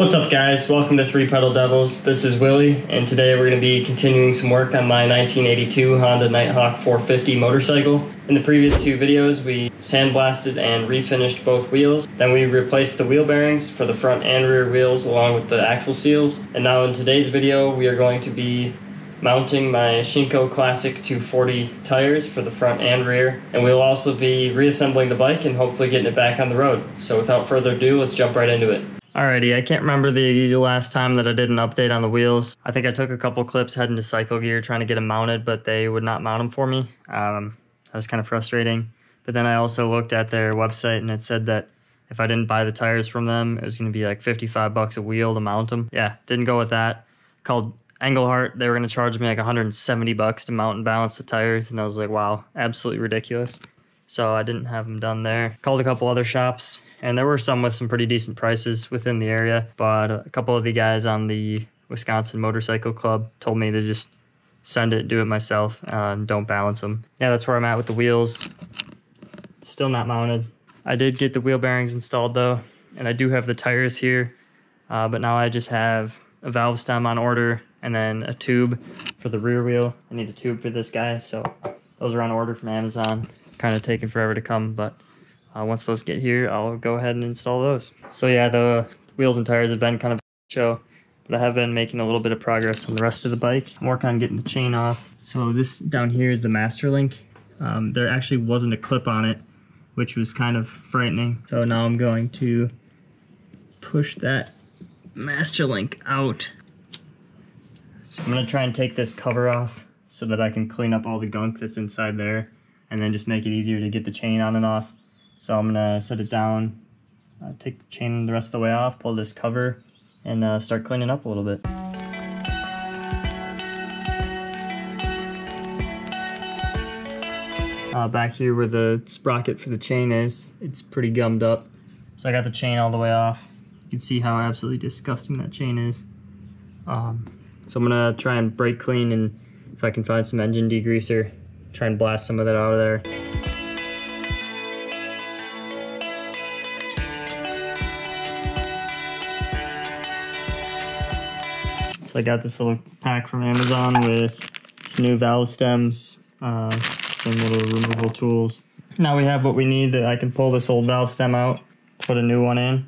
What's up guys, welcome to Three Pedal Devils. This is Willie, and today we're going to be continuing some work on my 1982 Honda Nighthawk 450 motorcycle. In the previous two videos we sandblasted and refinished both wheels. Then we replaced the wheel bearings for the front and rear wheels along with the axle seals. And now in today's video we are going to be mounting my Shinko Classic 240 tires for the front and rear. And we'll also be reassembling the bike and hopefully getting it back on the road. So without further ado, let's jump right into it. Alrighty, I can't remember the last time that I did an update on the wheels. I think I took a couple clips heading to Cycle Gear trying to get them mounted, but they would not mount them for me. That was kind of frustrating. But then I also looked at their website and it said that if I didn't buy the tires from them, it was going to be like 55 bucks a wheel to mount them. Yeah, didn't go with that. Called Engelhart, they were going to charge me like 170 bucks to mount and balance the tires, and I was like, wow, absolutely ridiculous. So I didn't have them done there. Called a couple other shops, and there were some with some pretty decent prices within the area, but a couple of the guys on the Wisconsin Motorcycle Club told me to just send it, do it myself, and don't balance them. Yeah, that's where I'm at with the wheels. Still not mounted. I did get the wheel bearings installed though, and I do have the tires here, but now I just have a valve stem on order and then a tube for the rear wheel. I need a tube for this guy, so those are on order from Amazon. Kind of taking forever to come, but once those get here, I'll go ahead and install those. So yeah, the wheels and tires have been kind of a show, but I have been making a little bit of progress on the rest of the bike. I'm working on getting the chain off. So this down here is the master link. There actually wasn't a clip on it, which was kind of frightening. So now I'm going to push that master link out. So I'm gonna try and take this cover off so that I can clean up all the gunk that's inside there, and then just make it easier to get the chain on and off. So I'm gonna set it down, take the chain the rest of the way off, pull this cover, and start cleaning up a little bit. Back here where the sprocket for the chain is, it's pretty gummed up. So I got the chain all the way off. You can see how absolutely disgusting that chain is. So I'm gonna try and brake clean, and if I can find some engine degreaser, try and blast some of that out of there. So I got this little pack from Amazon with some new valve stems, some little removable tools. Now we have what we need. That I can pull this old valve stem out, put a new one in,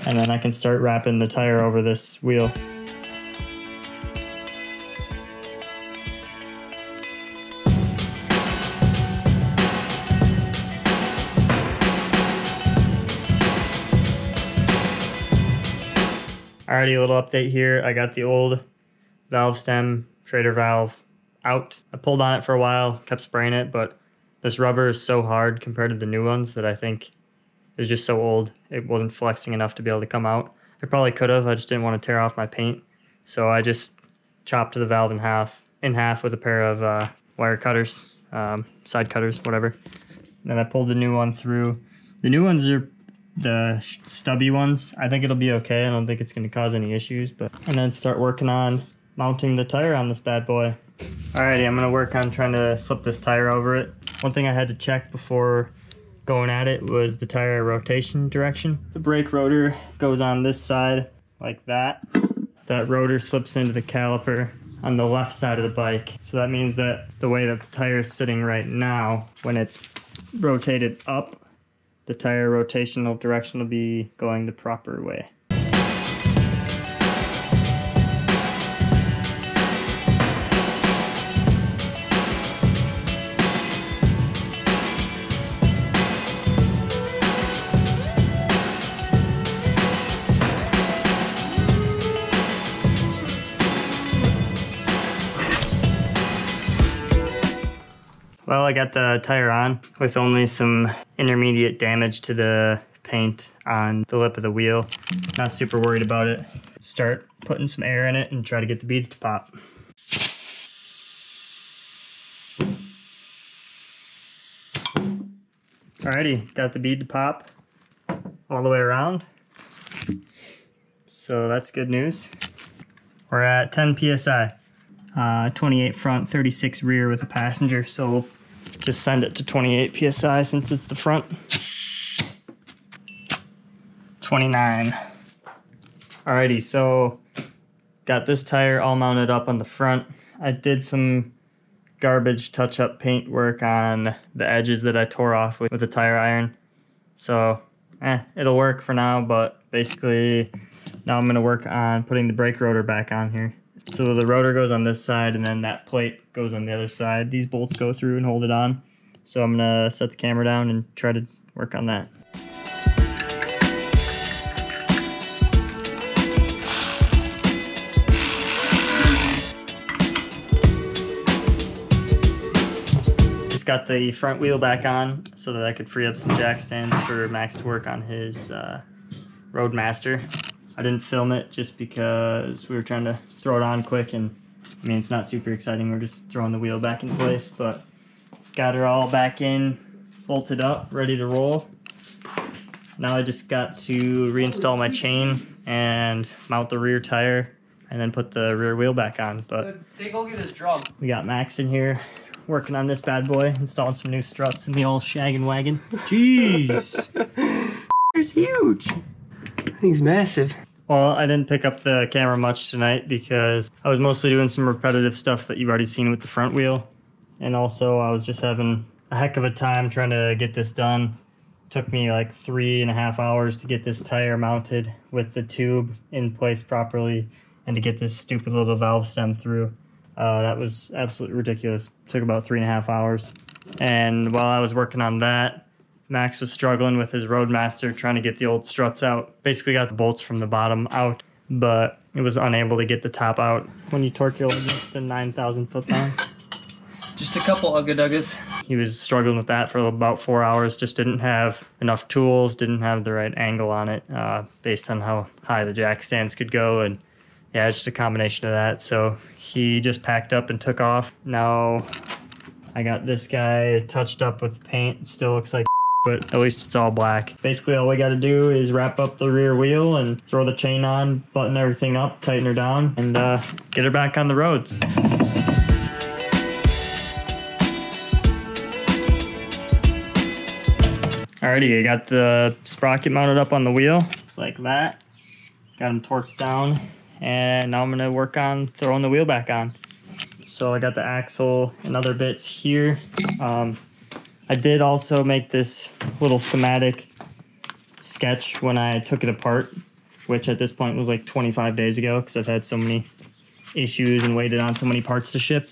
and then I can start wrapping the tire over this wheel. Alrighty, a little update here. I got the old valve stem, Schrader valve, out. I pulled on it for a while, kept spraying it, but this rubber is so hard compared to the new ones that I think it's just so old. It wasn't flexing enough to be able to come out. It probably could have, I just didn't want to tear off my paint. So I just chopped the valve in half with a pair of wire cutters, side cutters, whatever. Then I pulled the new one through. The new ones are the stubby ones. I think it'll be okay. I don't think it's going to cause any issues, and then start working on mounting the tire on this bad boy. Alrighty, I'm going to work on trying to slip this tire over it. One thing I had to check before going at it was the tire rotation direction. The brake rotor goes on this side like that. That rotor slips into the caliper on the left side of the bike. So that means that the way that the tire is sitting right now, when it's rotated up, the tire rotational direction will be going the proper way. Well, I got the tire on with only some intermediate damage to the paint on the lip of the wheel. Not super worried about it. Start putting some air in it and try to get the beads to pop. Alrighty, got the bead to pop all the way around. So that's good news. We're at 10 PSI. 28 front, 36 rear with a passenger, so we'll just send it to 28 PSI since it's the front. 29. Alrighty, so got this tire all mounted up on the front. I did some garbage touch-up paint work on the edges that I tore off with a tire iron. So, it'll work for now, but basically now I'm going to work on putting the brake rotor back on here. So the rotor goes on this side and then that plate goes on the other side. These bolts go through and hold it on. So I'm going to set the camera down and try to work on that. Got the front wheel back on so that I could free up some jack stands for Max to work on his Roadmaster. I didn't film it just because we were trying to throw it on quick, and I mean, it's not super exciting. We're just throwing the wheel back in place, but got her all back in, bolted up, ready to roll. Now I just got to reinstall my chain and mount the rear tire and then put the rear wheel back on. But take a look at his drum. We got Max in here working on this bad boy, installing some new struts in the old shaggin' wagon. Jeez! It's huge. That thing's massive. Well, I didn't pick up the camera much tonight because I was mostly doing some repetitive stuff that you've already seen with the front wheel. And also I was just having a heck of a time trying to get this done. It took me like 3.5 hours to get this tire mounted with the tube in place properly and to get this stupid little valve stem through. That was absolutely ridiculous. It took about 3.5 hours. And while I was working on that, Max was struggling with his Roadmaster, trying to get the old struts out. Basically got the bolts from the bottom out, but it was unable to get the top out when you torque your against the 9,000 foot-pounds. Just a couple ugga-duggas. He was struggling with that for about 4 hours, just didn't have enough tools, didn't have the right angle on it based on how high the jack stands could go, and yeah, just a combination of that. So he just packed up and took off. Now I got this guy touched up with paint. It still looks like but at least it's all black. Basically all we got to do is wrap up the rear wheel and throw the chain on, button everything up, tighten her down, and get her back on the roads. Alrighty, I got the sprocket mounted up on the wheel. Just like that. Got them torqued down. And now I'm going to work on throwing the wheel back on. So I got the axle and other bits here. I did also make this little schematic sketch when I took it apart, which at this point was like 25 days ago because I've had so many issues and waited on so many parts to ship.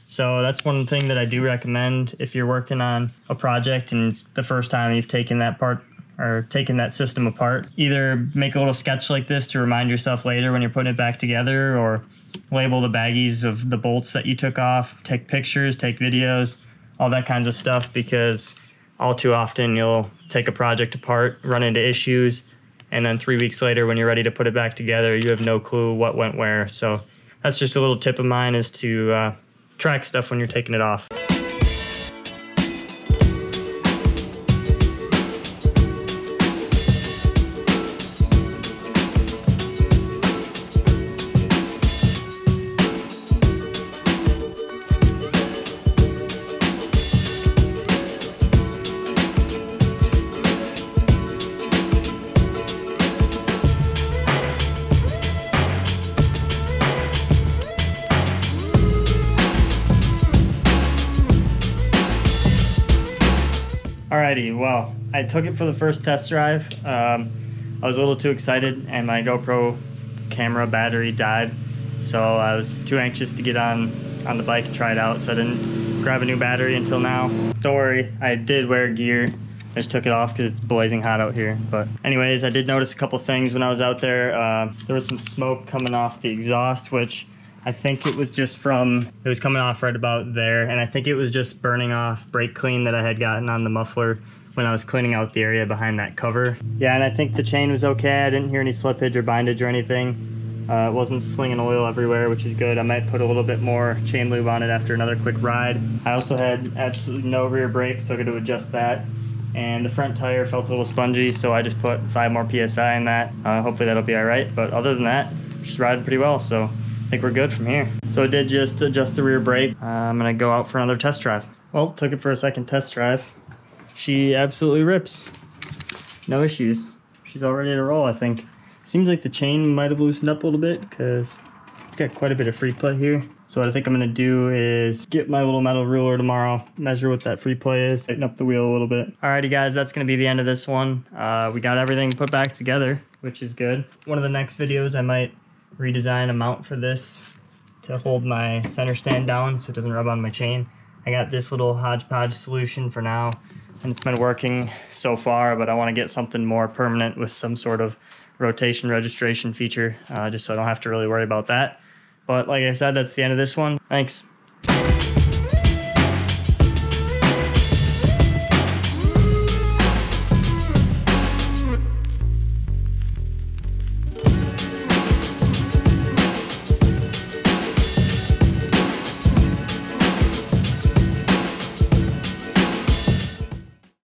So that's one thing that I do recommend if you're working on a project and it's the first time you've taken that part or taking that system apart. Either make a little sketch like this to remind yourself later when you're putting it back together, or label the baggies of the bolts that you took off, take pictures, take videos, all that kinds of stuff, because all too often you'll take a project apart, run into issues, and then 3 weeks later when you're ready to put it back together, you have no clue what went where. So that's just a little tip of mine, is to track stuff when you're taking it off. Alrighty, well, I took it for the first test drive. I was a little too excited and my GoPro camera battery died, so I was too anxious to get on the bike and try it out, so I didn't grab a new battery until now. Don't worry, I did wear gear. I just took it off because it's blazing hot out here. But anyways, I did notice a couple things when I was out there. There was some smoke coming off the exhaust, which I think it was just from, it was coming off right about there, and I think it was just burning off brake clean that I had gotten on the muffler when I was cleaning out the area behind that cover. Yeah, and I think the chain was okay. I didn't hear any slippage or bindage or anything. It wasn't slinging oil everywhere, which is good. I might put a little bit more chain lube on it after another quick ride. I also had absolutely no rear brakes, so I got to adjust that. And the front tire felt a little spongy, so I just put 5 more PSI in that. Hopefully that'll be all right. But other than that, just riding pretty well, so I think we're good from here. So I did just adjust the rear brake. I'm gonna go out for another test drive. Well, took it for a second test drive. She absolutely rips. No issues. She's all ready to roll, I think. Seems like the chain might have loosened up a little bit because it's got quite a bit of free play here. So what I think I'm gonna do is get my little metal ruler tomorrow, measure what that free play is, tighten up the wheel a little bit. Alrighty guys, that's gonna be the end of this one. We got everything put back together, which is good. One of the next videos I might redesign a mount for this to hold my center stand down so it doesn't rub on my chain. I got this little hodgepodge solution for now, and it's been working so far, but I wanna get something more permanent with some sort of rotation registration feature, just so I don't have to really worry about that. But like I said, that's the end of this one. Thanks.